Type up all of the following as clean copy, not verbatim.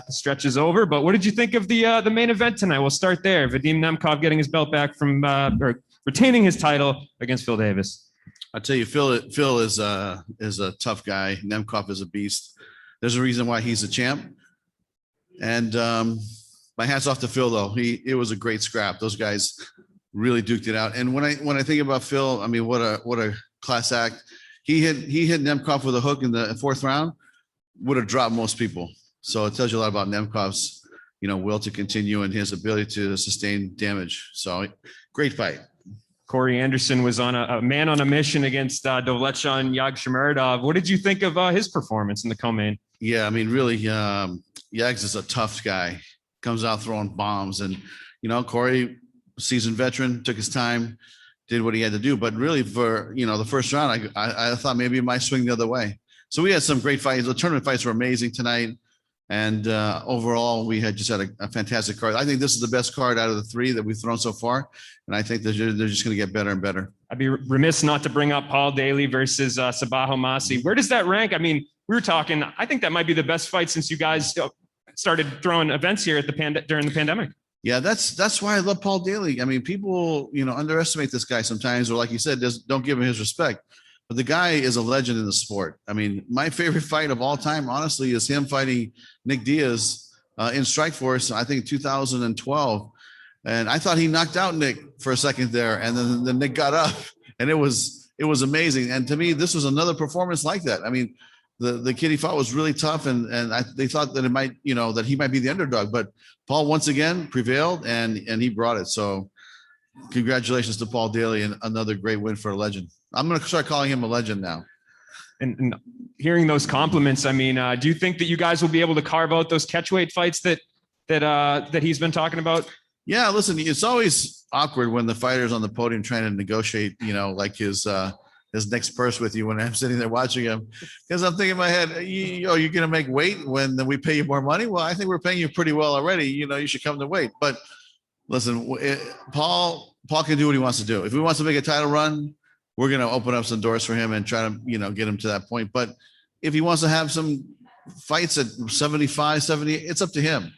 stretch is over. But what did you think of the main event tonight? We'll start there. Vadim Nemkov getting his belt back from or retaining his title against Phil Davis. I tell you, Phil is a tough guy. Nemkov is a beast. There's a reason why he's a champ. And my hat's off to Phil, though. It was a great scrap. Those guys really duked it out. And when I think about Phil, I mean, what a class act. He hit Nemkov with a hook in the fourth round, would have dropped most people. So it tells you a lot about Nemkov's, will to continue and his ability to sustain damage. So great fight. Corey Anderson was on a man on a mission against Dovletshon Yagshimuradov. What did you think of his performance in the co-main? Yeah, I mean, really, Yags is a tough guy. Comes out throwing bombs. And, Corey, seasoned veteran, took his time, did what he had to do. But really, for, the first round, I thought maybe it might swing the other way. So we had some great fights. The tournament fights were amazing tonight. And overall, we had a fantastic card. I think this is the best card out of the three that we've thrown so far. And I think they're just going to get better and better. I'd be remiss not to bring up Paul Daly versus Sabaho Masi. Where does that rank? I mean, we were talking, I think that might be the best fight since you guys started throwing events here at during the pandemic. Yeah, that's why I love Paul Daly. I mean, people, underestimate this guy sometimes, or like you said, just don't give him his respect. But the guy is a legend in the sport. I mean, my favorite fight of all time, honestly, is him fighting Nick Diaz in Strikeforce, I think 2012. And I thought he knocked out Nick for a second there, and then Nick got up, and it was amazing. And to me, this was another performance like that. I mean, the kid he fought was really tough, and they thought that it might, that he might be the underdog. But Paul once again prevailed, and he brought it. So congratulations to Paul Daly, and another great win for a legend. I'm going to start calling him a legend now. And hearing those compliments, I mean, do you think that you guys will be able to carve out those catchweight fights that he's been talking about? Yeah, listen, it's always awkward when the fighter's on the podium trying to negotiate, like his next purse with you when I'm sitting there watching him. Because I'm thinking in my head, you're going to make weight when we pay you more money? Well, I think we're paying you pretty well already. You should come to weight. But listen, Paul can do what he wants to do. If he wants to make a title run, we're going to open up some doors for him and try to, get him to that point. But if he wants to have some fights at 75, 70, it's up to him.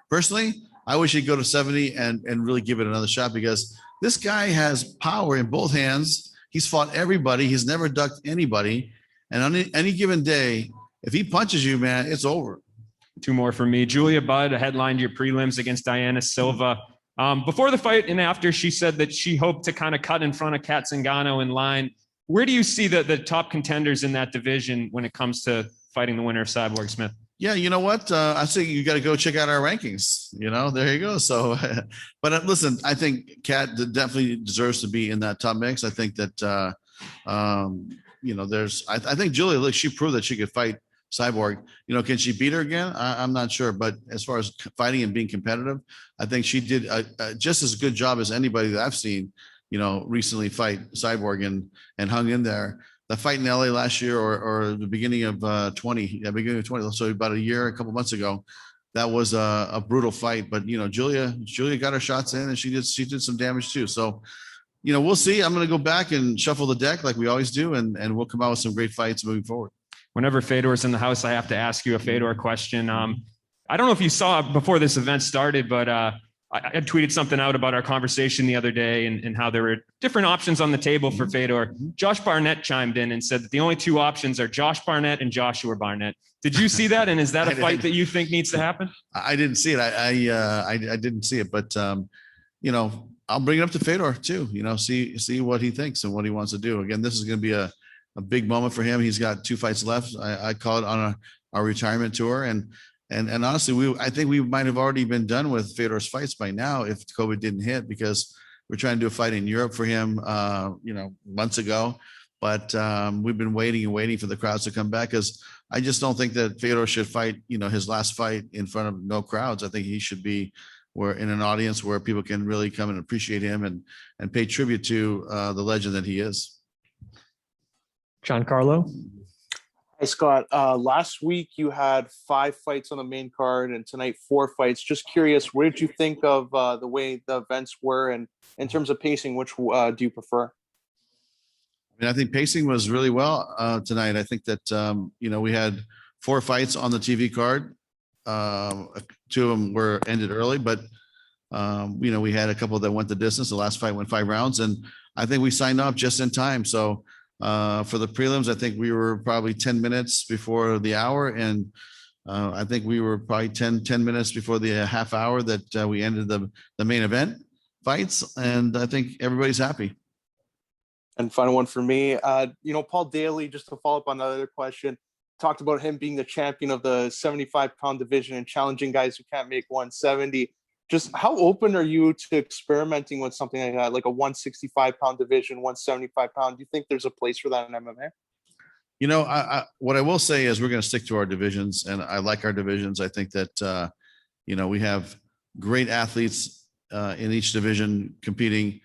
Personally, I wish he'd go to 70 and really give it another shot, because this guy has power in both hands. He's fought everybody. He's never ducked anybody. And on any given day, if he punches you, man, it's over. Two more for me. Julia Budd headlined your prelims against Diana Silva. Before the fight and after, she said that she hoped to kind of cut in front of Kat Zingano in line. Where do you see the top contenders in that division when it comes to fighting the winner of Cyborg Smith? Yeah, you know what? I think you got to go check out our rankings. There you go. So, but listen, I think Kat definitely deserves to be in that top mix. I think that, I think Julia, look, she proved that she could fight Cyborg. Can she beat her again? I'm not sure. But as far as fighting and being competitive, I think she did just as good job as anybody that I've seen, recently fight Cyborg and hung in there. The fight in LA last year or the beginning of 20, so about a couple months ago, that was a brutal fight. But, Julia got her shots in, and she did some damage too. So, we'll see. I'm going to go back and shuffle the deck like we always do, and we'll come out with some great fights moving forward. Whenever Fedor's in the house, I have to ask you a Fedor question. I don't know if you saw before this event started, but I had tweeted something out about our conversation the other day and how there were different options on the table for Fedor. Josh Barnett chimed in and said that the only two options are Josh Barnett and Joshua Barnett. Did you see that? And is that a fight that you think needs to happen? I didn't see it. I didn't see it, but I'll bring it up to Fedor too, see what he thinks and what he wants to do. Again, this is going to be a big moment for him. He's got 2 fights left. I call it on our retirement tour. And honestly, I think we might have already been done with Fedor's fights by now if COVID didn't hit, because we're trying to do a fight in Europe for him, months ago. But we've been waiting for the crowds to come back, because I just don't think that Fedor should fight, his last fight in front of no crowds. I think he should be in an audience where people can really come and appreciate him and pay tribute to the legend that he is. Giancarlo. Hi, Scott. Last week you had 5 fights on the main card, and tonight 4 fights. Just curious, what did you think of the way the events were, and in terms of pacing, which do you prefer? I think pacing was really well tonight. I think that we had 4 fights on the TV card, Two of them were ended early, but we had a couple that went the distance. The last fight went 5 rounds, and I think we signed off just in time. So for the prelims, I think we were probably 10 minutes before the hour, and I think we were probably 10 minutes before the half hour that we ended the main event fights, and I think everybody's happy. And final one for me, Paul Daly, just to follow up on the other question, talked about him being the champion of the 75-pound division and challenging guys who can't make 170. Just how open are you to experimenting with something like that, like a 165-pound division, 175-pound? Do you think there's a place for that in MMA? What I will say is we're going to stick to our divisions, and I like our divisions. I think that, we have great athletes in each division competing.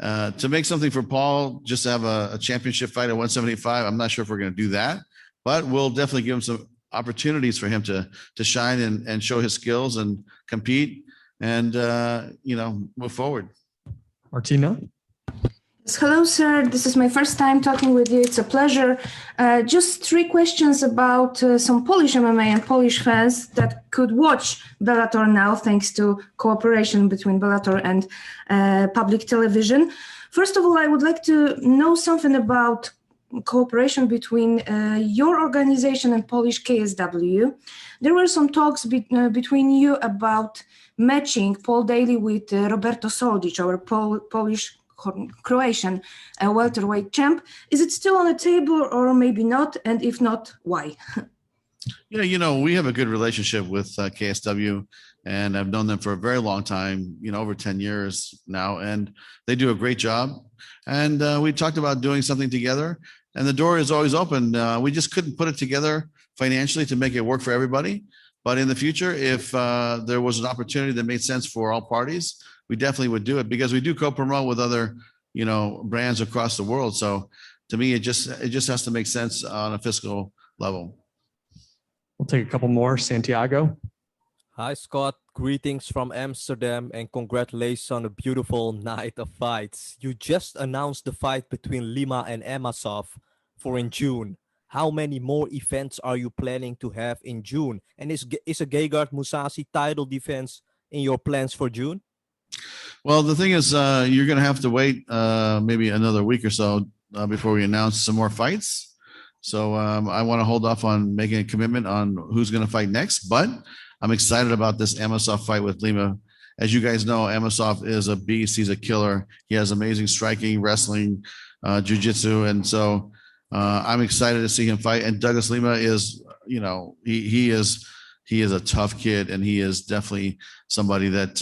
To make something for Paul, just to have a championship fight at 175, I'm not sure if we're going to do that, but we'll definitely give him some opportunities for him to shine and show his skills and compete and, move forward. Martina? Hello, sir. This is my first time talking with you. It's a pleasure. Just 3 questions about some Polish MMA and Polish fans that could watch Bellator now, thanks to cooperation between Bellator and public television. First of all, I would like to know something about cooperation between your organization and Polish KSW. There were some talks between you about matching Paul Daly with Roberto Soldic, our Polish Croatian welterweight champ. Is it still on the table or maybe not? And if not, why? Yeah, we have a good relationship with KSW, and I've known them for a very long time, over 10 years now, and they do a great job. And we talked about doing something together, and the door is always open. We just couldn't put it together financially to make it work for everybody. But in the future, if there was an opportunity that made sense for all parties, we definitely would do it, because we do co-promote with other, brands across the world. So to me, it just has to make sense on a fiscal level. We'll take a couple more. Santiago? Hi, Scott. Greetings from Amsterdam and congratulations on a beautiful night of fights. You just announced the fight between Lima and Amasov for in June. How many more events are you planning to have in June? And is a Gegard Mousasi title defense in your plans for June? Well, the thing is, you're going to have to wait maybe another week or so before we announce some more fights. So I want to hold off on making a commitment on who's going to fight next. But I'm excited about this Amasov fight with Lima. As you guys know, Amasov is a beast. He's a killer. He has amazing striking, wrestling, jiu-jitsu. And so I'm excited to see him fight. And Douglas Lima is, he is a tough kid, and he is definitely somebody that,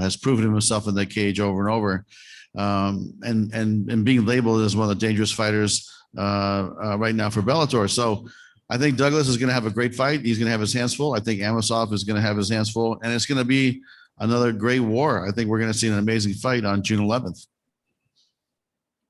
has proven himself in the cage over and over. And being labeled as one of the dangerous fighters right now for Bellator. So I think Douglas is going to have a great fight. He's going to have his hands full. I think Amasov is going to have his hands full, and it's going to be another great war. I think we're going to see an amazing fight on June 11th.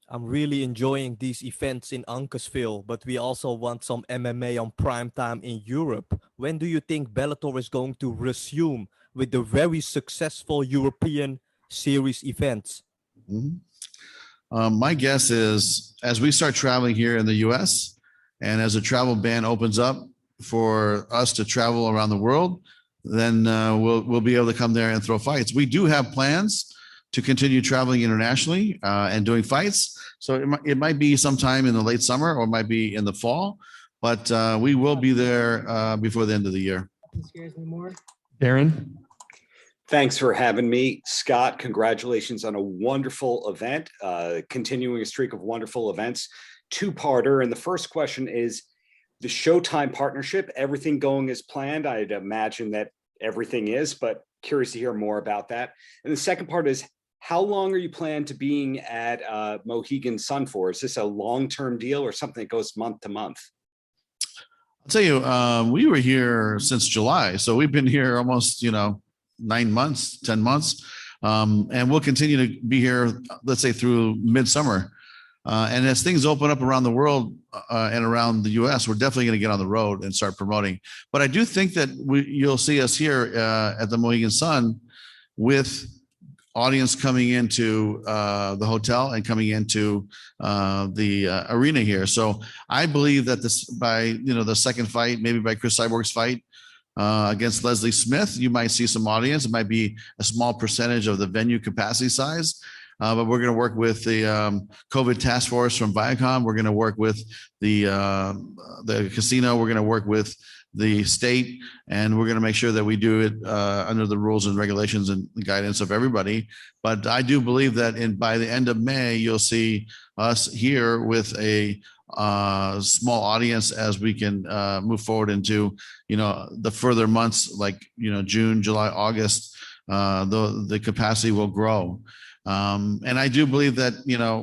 I'm really enjoying these events in Uncasville, but we also want some MMA on primetime in Europe. When do you think Bellator is going to resume with the very successful European series events? Mm-hmm. My guess is as we start traveling here in the U.S. and as a travel ban opens up for us to travel around the world, then we'll be able to come there and throw fights. We do have plans to continue traveling internationally and doing fights. So it might be sometime in the late summer or it might be in the fall, but we will be there before the end of the year. Darren? Thanks for having me. Scott, congratulations on a wonderful event, continuing a streak of wonderful events. Two-parter, and the first question is the Showtime partnership, everything going as planned? I'd imagine that everything is, but curious to hear more about that. And the second part is, how long are you planning to being at Mohegan Sun for? Is this a long-term deal or something that goes month to month? I'll tell you, we were here since July. So we've been here almost, 9 months, 10 months. And we'll continue to be here, let's say through midsummer. And as things open up around the world and around the US, we're definitely going to get on the road and start promoting. But I do think that you'll see us here at the Mohegan Sun with audience coming into the hotel and coming into the arena here. So I believe that this by, the second fight, maybe by Chris Cyborg's fight, against Leslie Smith. You might see some audience. It might be a small percentage of the venue capacity size. But we're going to work with the COVID task force from Viacom. We're going to work with the casino. We're going to work with the state, and we're going to make sure that we do it under the rules and regulations and the guidance of everybody. But I do believe that by the end of May, you'll see us here with a small audience as we can move forward into, the further months like, June, July, August. The capacity will grow. And I do believe that,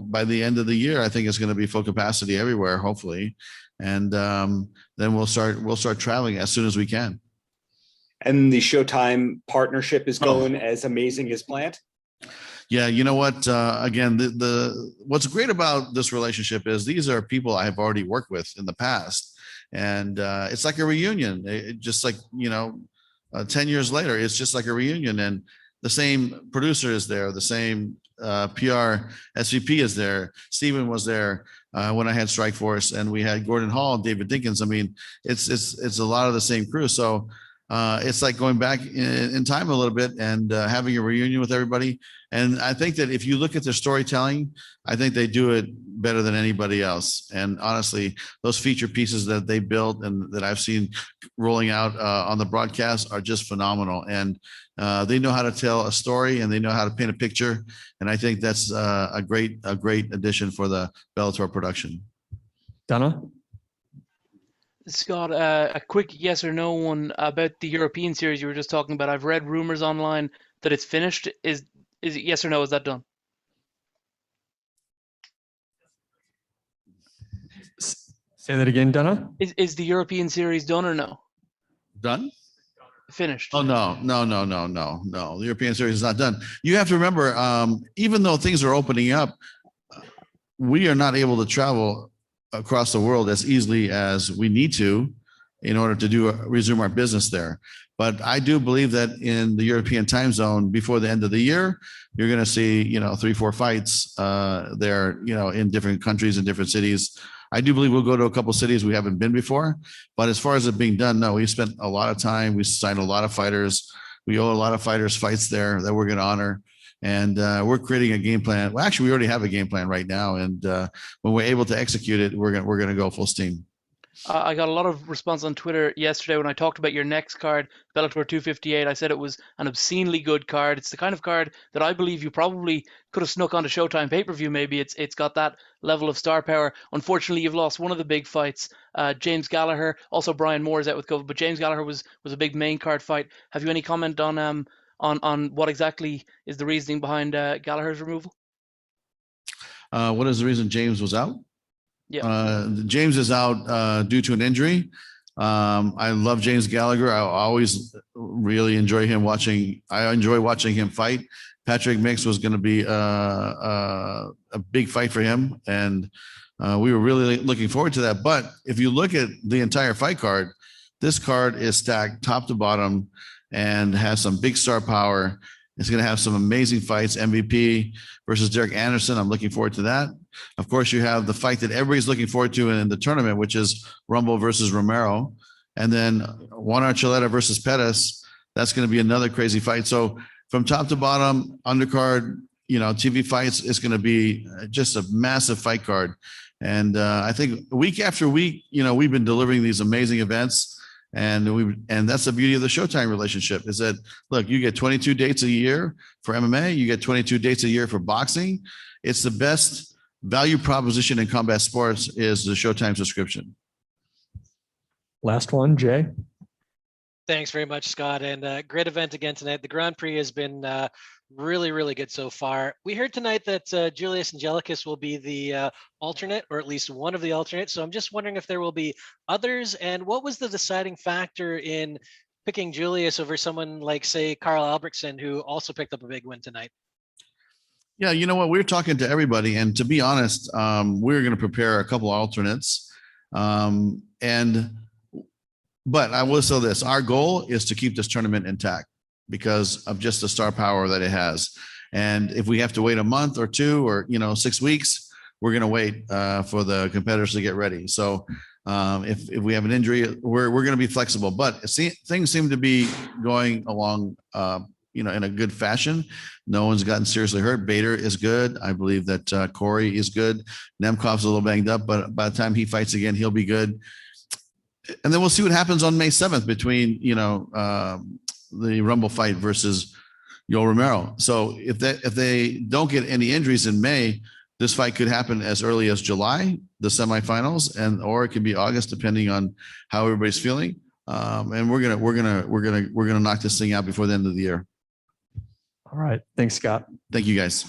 by the end of the year, I think it's going to be full capacity everywhere, hopefully. And then we'll start traveling as soon as we can. And the Showtime partnership is going as amazing as planned. Yeah, you know what? Again, what's great about this relationship is these are people I have already worked with in the past, and it's like a reunion. Just like 10 years later, it's just like a reunion, and the same producer is there, the same PR SVP is there. Steven was there when I had Strikeforce, and we had Gordon Hall and David Dinkins. I mean, it's a lot of the same crew. So it's like going back in time a little bit and having a reunion with everybody. And I think that if you look at their storytelling, I think they do it better than anybody else. And honestly, those feature pieces that they built and that I've seen rolling out on the broadcast are just phenomenal. And they know how to tell a story, and they know how to paint a picture. And I think that's a great addition for the Bellator production. Donna? Scott, a quick yes or no one about the European series you were just talking about. I've read rumors online that it's finished. Is it yes or no? Is that done? Say that again, Donna? Is the European series done or no? Done? Finished. Oh, no. The European series is not done. You have to remember, even though things are opening up, we are not able to travel across the world as easily as we need to in order to resume our business there. But I do believe that in the European time zone, before the end of the year, you're going to see, 3-4 fights there, in different countries and different cities. I do believe we'll go to a couple cities we haven't been before. But as far as it being done, no, we spent a lot of time. We signed a lot of fighters. We owe a lot of fighters fights there that we're going to honor. And we're creating a game plan. Well, actually, we already have a game plan right now. And when we're able to execute it, we're going to go full steam. I got a lot of response on Twitter yesterday when I talked about your next card, Bellator 258. I said it was an obscenely good card. It's the kind of card that I believe you probably could have snuck onto Showtime pay-per-view. Maybe it's got that level of star power. Unfortunately, you've lost one of the big fights. James Gallagher, also Brian Moore is out with COVID, but James Gallagher was a big main card fight. Have you any comment on what exactly is the reasoning behind Gallagher's removal? What is the reason James was out? Yeah. James is out due to an injury. I love James Gallagher. I always really enjoy him watching. I enjoy watching him fight. Patrick Mix was going to be a big fight for him, and we were really looking forward to that. But if you look at the entire fight card, this card is stacked top to bottom and has some big star power. It's going to have some amazing fights. MVP versus Derek Anderson. I'm looking forward to that. Of course, you have the fight that everybody's looking forward to in the tournament, which is Rumble versus Romero. And then Juan Archuleta versus Pettis. That's going to be another crazy fight. So from top to bottom, undercard, TV fights, it's going to be just a massive fight card. And I think week after week, we've been delivering these amazing events. And that's the beauty of the Showtime relationship is that, look, you get 22 dates a year for MMA. You get 22 dates a year for boxing. It's the best value proposition in combat sports is the Showtime subscription. Last one, Jay. Thanks very much, Scott. And great event again tonight. The Grand Prix has been really, really good so far. We heard tonight that Julius Angelicus will be the alternate, or at least one of the alternates. So I'm just wondering if there will be others. And what was the deciding factor in picking Julius over someone like, say, Carl Albrechtsen, who also picked up a big win tonight? Yeah, you know what? We're talking to everybody. And to be honest, we're going to prepare a couple alternates. But I will say this, our goal is to keep this tournament intact because of just the star power that it has. And if we have to wait a month or two or, 6 weeks, we're going to wait for the competitors to get ready. So If we have an injury, we're going to be flexible. But things seem to be going along, in a good fashion. No one's gotten seriously hurt. Bader is good. I believe that Corey is good. Nemkov's a little banged up, but by the time he fights again, he'll be good. And then we'll see what happens on May 7th between, the Rumble fight versus Yoel Romero. So if they don't get any injuries in May, this fight could happen as early as July, the semifinals, or it could be August, depending on how everybody's feeling. And we're gonna knock this thing out before the end of the year. All right. Thanks, Scott. Thank you, guys.